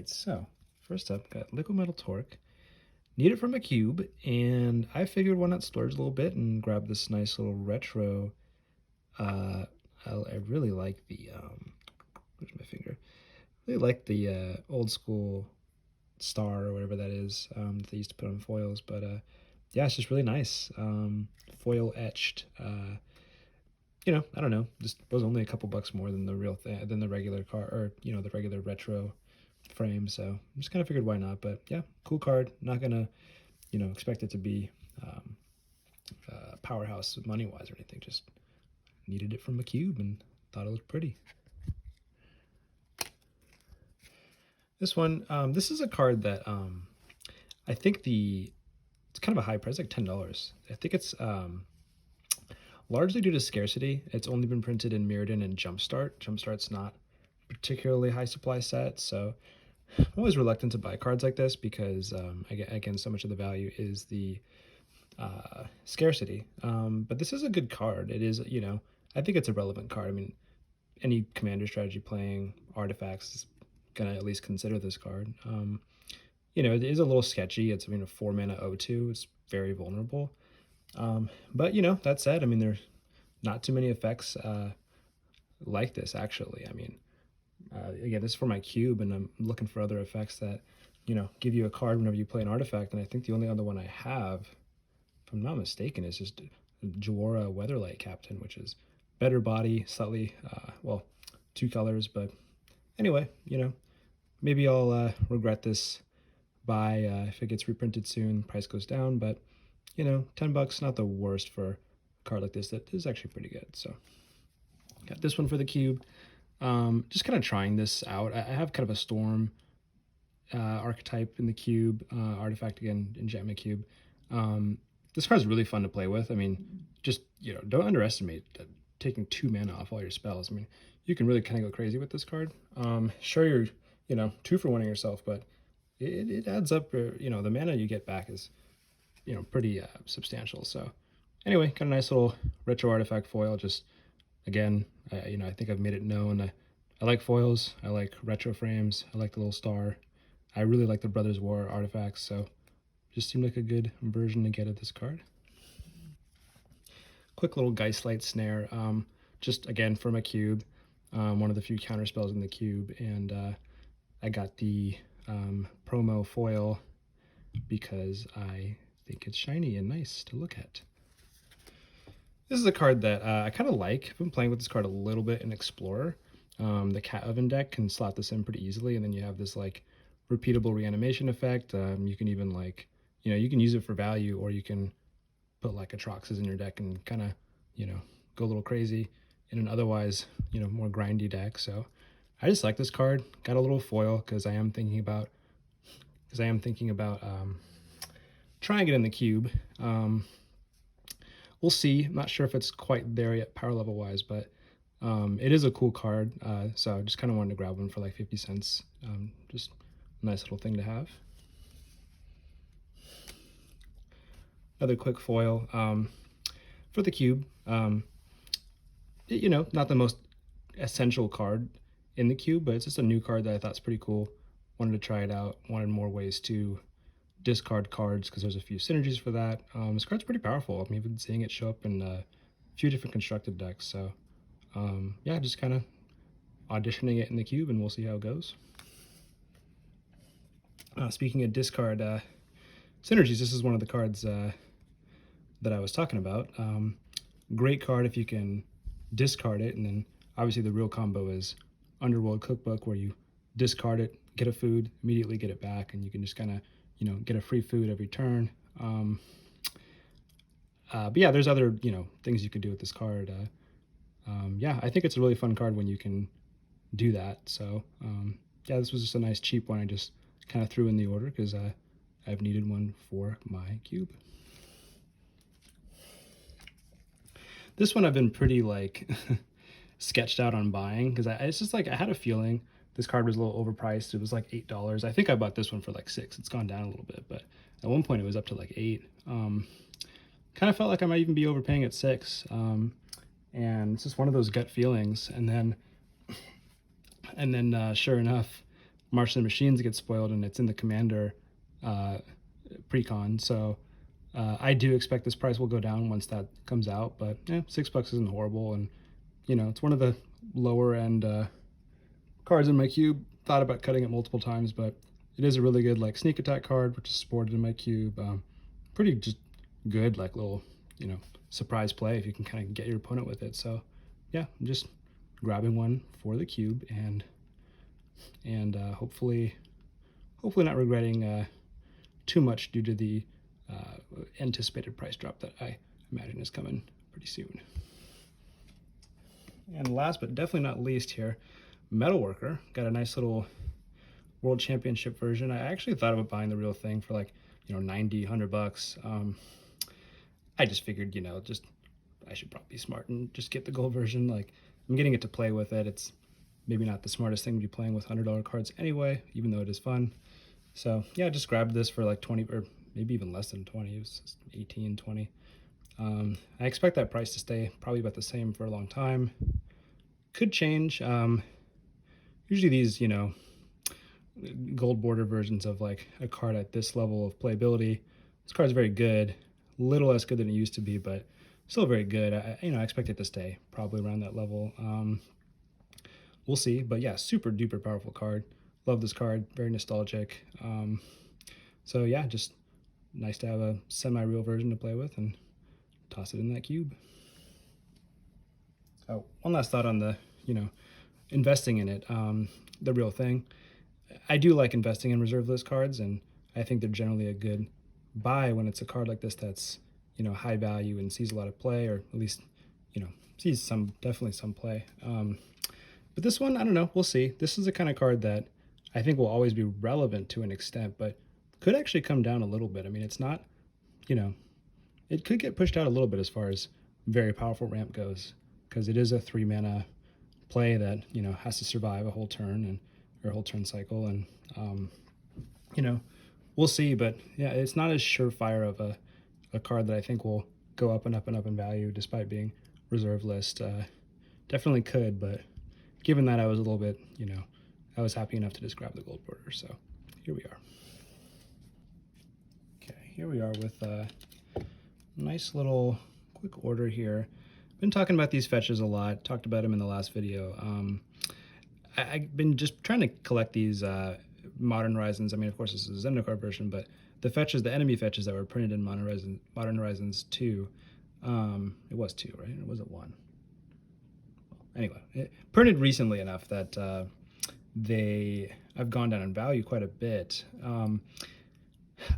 right, so first up, got Liquid Metal Torque. Need it from a cube, and I figured why not splurge a little bit and grab this nice little retro. Uh, I really like the, where's my finger? Really like the old school star or whatever that is that they used to put on foils, but yeah, it's just really nice. Foil etched. I don't know, just was only a couple bucks more than the real thing, than the regular car, or the regular retro frame. So I just kind of figured why not. But yeah, cool card. Not gonna expect it to be powerhouse money wise or anything. Just needed it from a cube and thought it looked pretty. This one, this is a card that I think it's kind of a high price, like $10. I think it's largely due to scarcity. It's only been printed in Mirrodin and Jumpstart. Jumpstart's not particularly high supply set, so I'm always reluctant to buy cards like this because, again, so much of the value is the scarcity. But this is a good card. It is, I think it's a relevant card. I mean, any commander strategy playing artifacts is gonna at least consider this card. It is a little sketchy. It's, a 4-mana O2. It's very vulnerable. But that said, there's not too many effects like this actually. Again, this is for my cube, and I'm looking for other effects that give you a card whenever you play an artifact. And I think the only other one I have, if I'm not mistaken, is just Jawara Weatherlight Captain, which is better body, slightly well, 2 colors. But anyway, maybe I'll regret this buy if it gets reprinted soon, price goes down. But $10, not the worst for a card like this. That is actually pretty good. So got this one for the cube. Just kind of trying this out. I have kind of a storm archetype in the cube, artifact again, enchantment cube. This card is really fun to play with. Just don't underestimate taking 2 mana off all your spells. You can really kind of go crazy with this card. Sure, you're 2 for 1 yourself, but it adds up. The mana you get back is pretty substantial. So anyway, got a nice little retro artifact foil. Just again, I think I've made it known. I like foils. I like retro frames. I like the little star. I really like the Brothers War artifacts. So just seemed like a good version to get of this card. Quick little Geistlight Snare. Just again from a cube. One of the few counter spells in the cube, and I got the promo foil because I think it's shiny and nice to look at. This is a card that I kind of like. I've been playing with this card a little bit in Explorer. The Cat Oven deck can slot this in pretty easily, and then you have this like repeatable reanimation effect. You can even you can use it for value, or you can put like Atroxes in your deck and kind of go a little crazy in an otherwise more grindy deck. So I just like this card. Got a little foil because I am thinking about trying it in the cube. We'll see. I'm not sure if it's quite there yet power level wise, but it is a cool card. So I just kind of wanted to grab one for like 50 cents. Just a nice little thing to have. Another quick foil for the cube. Not the most essential card in the cube, but it's just a new card that I thought is pretty cool. Wanted to try it out. Wanted more ways to discard cards because there's a few synergies for that. This card's pretty powerful. I've been seeing it show up in a few different constructed decks. So yeah, just kind of auditioning it in the cube, and we'll see how it goes. Speaking of discard synergies, this is one of the cards that I was talking about. Great card if you can discard it, and then obviously the real combo is Underworld Cookbook, where you discard it, get a food, immediately get it back, and you can just kind of get a free food every turn. But yeah, there's other things you can do with this card. Yeah, I think it's a really fun card when you can do that. So yeah, this was just a nice cheap one I just kind of threw in the order because I've needed one for my cube. This one I've been pretty sketched out on buying because it's just I had a feeling this card was a little overpriced. It was like $8. I think I bought this one for like $6. It's gone down a little bit, but at one point it was up to like $8. Kind of felt like I might even be overpaying at $6. And it's just one of those gut feelings. And then sure enough, Martian Machines gets spoiled and it's in the Commander uh, precon. So I do expect this price will go down once that comes out, but yeah, $6 isn't horrible, and it's one of the lower end cards in my cube. Thought about cutting it multiple times, but it is a really good like sneak attack card, which is supported in my cube. Pretty just good like little surprise play if you can kind of get your opponent with it. So yeah, I'm just grabbing one for the cube and hopefully not regretting too much due to the anticipated price drop that I imagine is coming pretty soon. And last but definitely not least here, Metalworker. Got a nice little World Championship version. I actually thought about buying the real thing for like 90, $100. I just figured just I should probably be smart and just get the gold version. Like, I'm getting it to play with it. It's maybe not the smartest thing to be playing with $100 cards anyway, even though it is fun. So yeah, just grabbed this for like 20 or maybe even less than 20. It was 18, 20. I expect that price to stay probably about the same for a long time. Could change. Usually these, gold border versions of like a card at this level of playability, this card's very good. A little less good than it used to be, but still very good. I expect it to stay probably around that level. We'll see, but yeah, super duper powerful card. Love this card, very nostalgic. So yeah, just nice to have a semi-real version to play with and toss it in that cube. Oh, one last thought on the, investing in it, the real thing. I do like investing in reserve list cards, and I think they're generally a good buy when it's a card like this that's, high value and sees a lot of play, or at least, sees definitely some play. But this one, I don't know, we'll see. This is the kind of card that I think will always be relevant to an extent, but could actually come down a little bit. I mean, it's not, it could get pushed out a little bit as far as very powerful ramp goes, because it is a 3-mana play that has to survive a whole turn or a whole turn cycle, and we'll see. But yeah, it's not as surefire of a card that I think will go up and up and up in value despite being reserve list. Definitely could, but given that I was a little bit, I was happy enough to just grab the gold border. So here we are. Okay, here we are with a nice little quick order here. Been talking about these fetches a lot, talked about them in the last video. I've been just trying to collect these Modern Horizons. I mean, of course, this is a Zendikar version, but the fetches, the enemy fetches that were printed in Modern Horizons 2, it was 2, right? Or was it 1? Anyway, it printed recently enough that they have gone down in value quite a bit.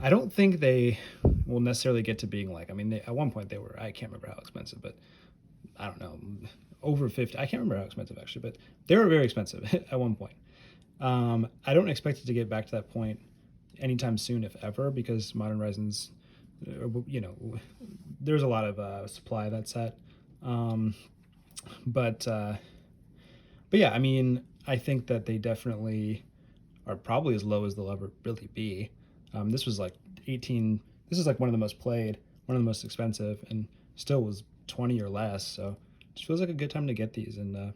I don't think they will necessarily get to being like, I mean, at one point they were, I can't remember how expensive, but I don't know, over 50. I can't remember how expensive actually, but they were very expensive at one point. I don't expect it to get back to that point anytime soon, if ever, because Modern Horizons, there's a lot of supply of that set. But yeah, I mean, I think that they definitely are probably as low as they'll ever really be. This was like 18. This is like one of the most played, one of the most expensive, and still was 20 or less. So it just feels like a good time to get these. And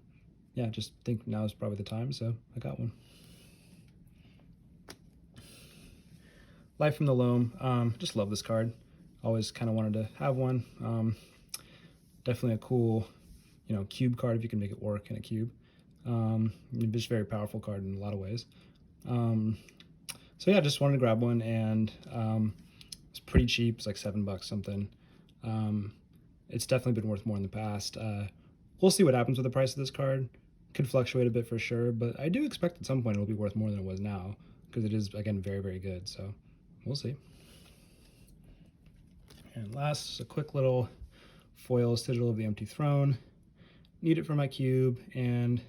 yeah, just think now is probably the time. So I got one. Life from the Loam. Just love this card. Always kind of wanted to have one. Definitely a cool, cube card if you can make it work in a cube. Just very powerful card in a lot of ways. So yeah, just wanted to grab one, and it's pretty cheap. It's like $7 something. It's definitely been worth more in the past. We'll see what happens with the price of this card. Could fluctuate a bit for sure, but I do expect at some point it'll be worth more than it was now, because it is, again, very, very good. So we'll see. And last, just a quick little foil Sigil of the Empty Throne. Need it for my cube, and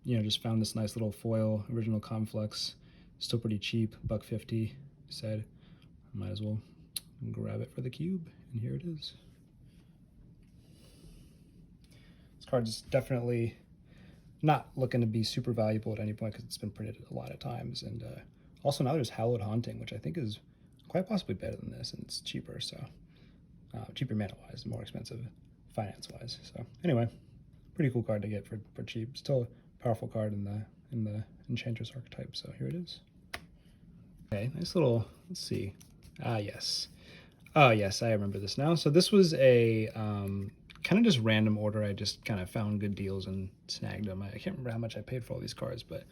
just found this nice little foil original Conflux. Still pretty cheap, $1.50. Said I might as well grab it for the cube, and here it is. This card's definitely not looking to be super valuable at any point because it's been printed a lot of times, and also now there's Hallowed Haunting, which I think is quite possibly better than this, and it's cheaper. So cheaper mana-wise, more expensive finance-wise. So anyway, pretty cool card to get for cheap. Still a powerful card in in the Enchantress archetype, so here it is. Okay, nice little, let's see. Ah, yes. Oh, yes, I remember this now. So this was a kind of just random order. I just kind of found good deals and snagged them. I can't remember how much I paid for all these cards, but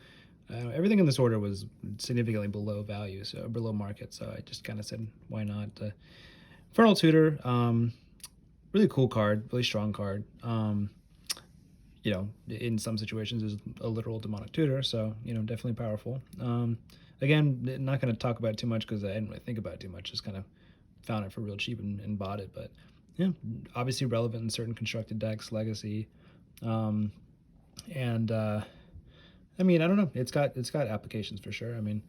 everything in this order was significantly below value, so below market. So I just kind of said, why not? Infernal Tutor, really cool card, really strong card. You know, in some situations is a literal demonic tutor, so, you know, definitely powerful. Again, not going to talk about it too much because I didn't really think about it too much, just kind of found it for real cheap and bought it. But yeah, obviously relevant in certain constructed decks, Legacy. And I mean, I don't know, it's got applications for sure. I mean,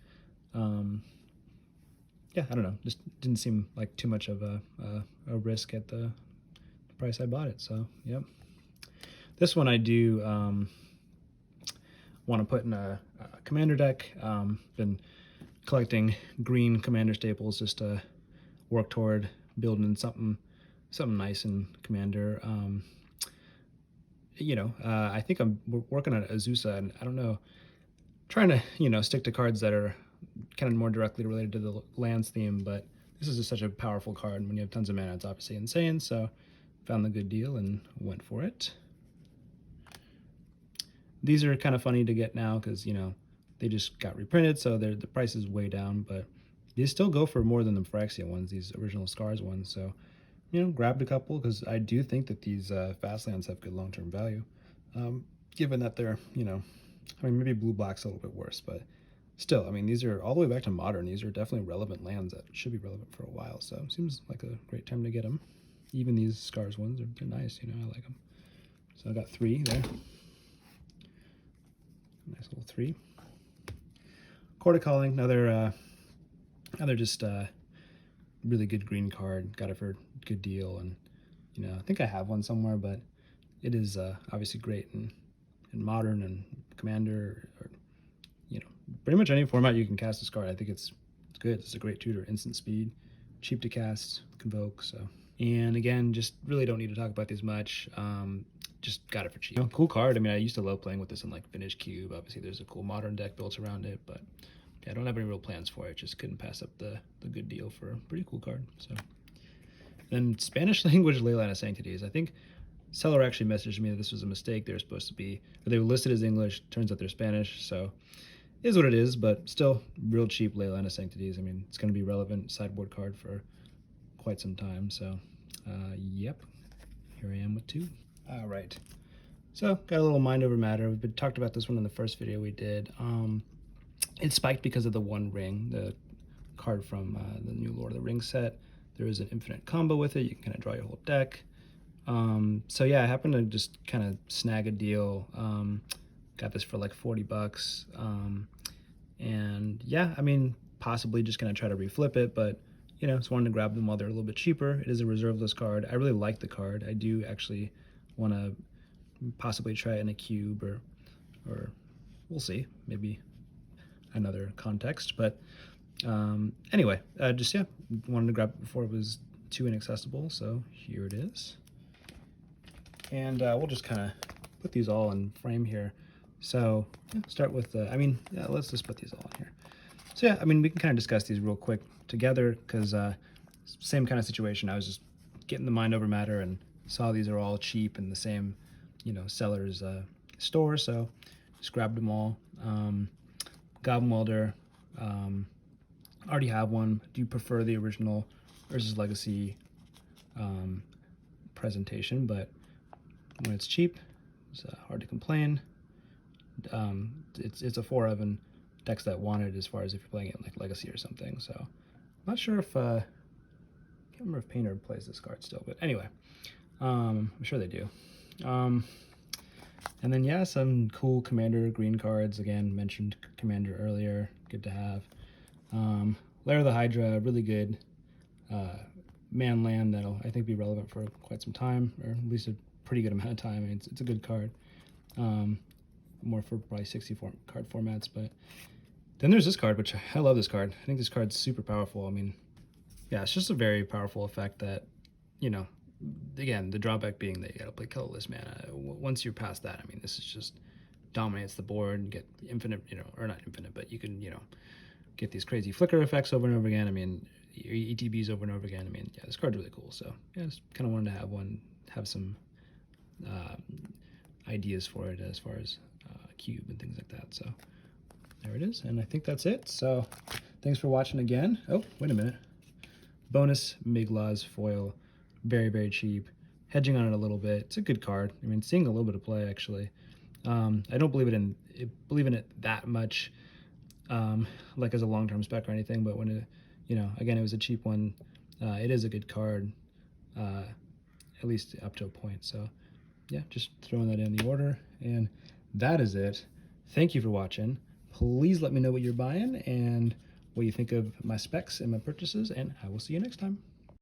yeah, I don't know, just didn't seem like too much of a risk at the price I bought it. So, yep. This one I do want to put in a commander deck. Been collecting green commander staples just to work toward building something nice in commander. You know, I think I'm working on Azusa, and I don't know, trying to, you know, stick to cards that are kind of more directly related to the lands theme, but this is just such a powerful card. When you have tons of mana, it's obviously insane, so found the good deal and went for it. These are kind of funny to get now because, you know, they just got reprinted, so the price is way down, but these still go for more than the Phyrexia ones, these original Scars ones. So, you know, grabbed a couple because I do think that these Fastlands have good long-term value, given that they're, you know, I mean, maybe blue-black's a little bit worse, but still, I mean, these are all the way back to modern. These are definitely relevant lands that should be relevant for a while, so it seems like a great time to get them. Even these Scars ones, they're nice, you know, I like them. So I got 3 there. Nice little 3. Court of Calling, another just really good green card. Got it for a good deal, and, you know, I think I have one somewhere, but it is obviously great in modern and commander, or, you know, pretty much any format you can cast this card. I think it's good. It's a great tutor, instant speed, cheap to cast, convoke. So, and again, just really don't need to talk about these much. Just got it for cheap. You know, cool card. I mean, I used to love playing with this in like Vintage Cube. Obviously, there's a cool modern deck built around it, but yeah, I don't have any real plans for it. Just couldn't pass up the good deal for a pretty cool card. So, then Spanish language Leyline of Sanctities. I think seller actually messaged me that this was a mistake. They were supposed to be, they were listed as English. Turns out they're Spanish. So, it is what it is, but still real cheap Leyline of Sanctities. I mean, it's going to be relevant sideboard card for quite some time. So, yep, here I am with 2. All right, so got a little mind over matter. We've talked about this one in the first video we did. It spiked because of the One Ring, the card from the new Lord of the Rings set. There is an infinite combo with it. You can kind of draw your whole deck. So yeah, I happened to just kind of snag a deal. Got this for like $40. And yeah, I mean, possibly just gonna try to reflip it, but, you know, just wanted to grab them while they're a little bit cheaper. It is a reserve list card. I really like the card. I do actually want to possibly try it in a cube, or we'll see, maybe another context. But anyway, just, yeah, wanted to grab it before it was too inaccessible, so here it is. And we'll just kind of put these all in frame here. So yeah, start with I mean, yeah, let's just put these all in here. So yeah, I mean, we can kind of discuss these real quick together because same kind of situation. I was just getting the mind over matter and saw these are all cheap in the same, you know, seller's store, so just grabbed them all. Goblin Welder, already have one. Do you prefer the original versus Legacy presentation? But when it's cheap, it's hard to complain. It's a 4 of and decks that want it, as far as if you're playing it in like Legacy or something. So I'm not sure if can't remember if Painter plays this card still, but anyway, I'm sure they do. And then yeah, some cool Commander green cards. Again, mentioned Commander earlier, good to have. Lair of the Hydra, really good man land that'll, I think, be relevant for quite some time, or at least a pretty good amount of time. I mean, it's a good card. More for probably 64 card formats. But then there's this card, which I love this card. I think this card's super powerful. I mean, yeah, it's just a very powerful effect that, you know, again, the drawback being that you gotta play colorless mana. Once you're past that, I mean, this is just dominates the board and get infinite, or not infinite, but you can, get these crazy flicker effects over and over again. I mean, your ETBs over and over again. I mean, yeah, this card's really cool. So yeah, just kind of wanted to have some ideas for it as far as cube and things like that. So there it is, and I think that's it. So thanks for watching again. Oh, wait a minute. Bonus Migla's foil, very, very cheap. Hedging on it a little bit. It's a good card. I mean, seeing a little bit of play actually. I don't believe in it that much, like as a long-term spec or anything. But when it, again, it was a cheap one. It is a good card, at least up to a point. So yeah, just throwing that in the order, and that is it. Thank you for watching. Please let me know what you're buying and what you think of my specs and my purchases, and I will see you next time.